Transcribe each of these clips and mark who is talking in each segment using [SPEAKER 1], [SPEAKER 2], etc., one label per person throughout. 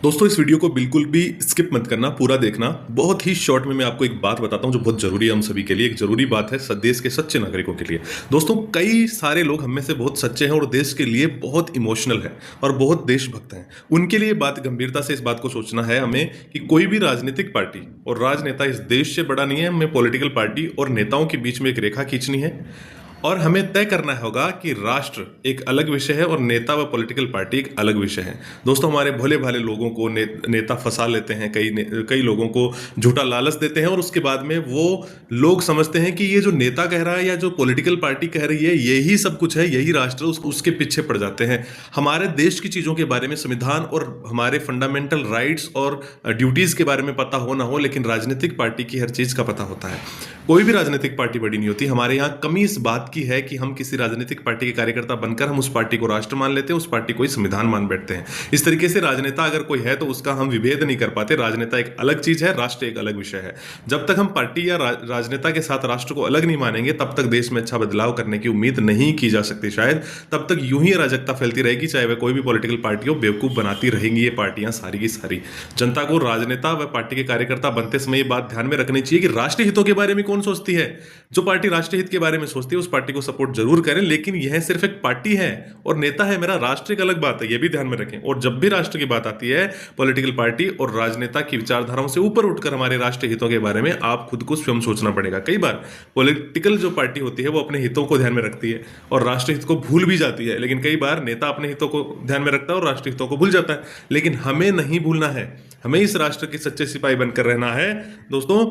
[SPEAKER 1] दोस्तों इस वीडियो को बिल्कुल भी स्किप मत करना, पूरा देखना। बहुत ही शॉर्ट में मैं आपको एक बात बताता हूं जो बहुत जरूरी है हम सभी के लिए। एक जरूरी बात है देश के सच्चे नागरिकों के लिए। दोस्तों कई सारे लोग हम में से बहुत सच्चे हैं और देश के लिए बहुत इमोशनल है और बहुत देशभक्त हैं। उनके लिए बात गंभीरता से इस बात को सोचना है हमें कि कोई भी राजनीतिक पार्टी और राजनेता इस देश से बड़ा नहीं है। हमें पॉलिटिकल पार्टी और नेताओं के बीच में एक रेखा खींचनी है और हमें तय करना होगा कि राष्ट्र एक अलग विषय है और नेता व पॉलिटिकल पार्टी एक अलग विषय है। दोस्तों हमारे भोले भाले लोगों को नेता फंसा लेते हैं, कई लोगों को झूठा लालच देते हैं और उसके बाद में वो लोग समझते हैं कि ये जो नेता कह रहा है या जो पॉलिटिकल पार्टी कह रही है यही सब कुछ है, यही राष्ट्र, उसके पीछे पड़ जाते हैं। हमारे देश की चीज़ों के बारे में, संविधान और हमारे फंडामेंटल राइट्स और ड्यूटीज़ के बारे में पता हो ना हो, लेकिन राजनीतिक पार्टी की हर चीज़ का पता होता है। कोई भी राजनीतिक पार्टी बड़ी नहीं होती। हमारे यहाँ कमी इस बात की है कि हम किसी राजनीतिक पार्टी के कार्यकर्ता बनकर हम उस पार्टी को राष्ट्र मान लेते हैं, उस पार्टी को ही संविधान मान बैठते हैं। इस तरीके से राजनेता अगर कोई है तो उसका हम विभेद नहीं कर पाते। राजनेता एक अलग चीज है, राष्ट्र एक अलग विषय है। जब तक हम पार्टी या राजनेता के साथ राष्ट्र को अलग नहीं मानेंगे तब तक देश में अच्छा बदलाव करने की उम्मीद नहीं की जा सकती। शायद तब तक यूं ही अराजकता फैलती रहेगी, चाहे वह कोई भी पॉलिटिकल पार्टी हो। बेवकूफ बनाती रहेंगी ये पार्टियां सारी की सारी। जनता को राजनेता व पार्टी के कार्यकर्ता बनते समय ये बात ध्यान में रखनी चाहिए कि राष्ट्रीय हितों के बारे में कौन सोचती है। जो पार्टी राष्ट्रीय हित के बारे में सोचती है उस पार्टी को सपोर्ट जरूर करें, लेकिन यह सिर्फ एक पार्टी है और नेता है मेरा राष्ट्र एक अलग बात है, यह भी ध्यान में रखें। और जब भी राष्ट्र की बात आती है, पॉलिटिकल पार्टी और राजनेता की विचारधाराओं से ऊपर उठकर हमारे राष्ट्रीय हितों के बारे में आप खुद को स्वयं सोचना पड़ेगा। कई बार पॉलिटिकल जो पार्टी होती है वो अपने हितों को ध्यान में रखती है और राष्ट्रीय हित को भूल भी जाती है, लेकिन कई बार नेता अपने हितों को ध्यान में रखता है और राष्ट्रीय हितों को भूल जाता है। लेकिन हमें नहीं भूलना है, हमें इस राष्ट्र के सच्चे सिपाही बनकर रहना है। दोस्तों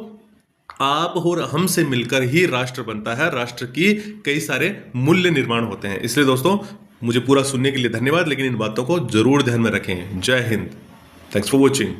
[SPEAKER 1] आप और हमसे मिलकर ही राष्ट्र बनता है, राष्ट्र की कई सारे मूल्य निर्माण होते हैं। इसलिए दोस्तों मुझे पूरा सुनने के लिए धन्यवाद, लेकिन इन बातों को जरूर ध्यान में रखें। जय हिंद। Thanks for watching.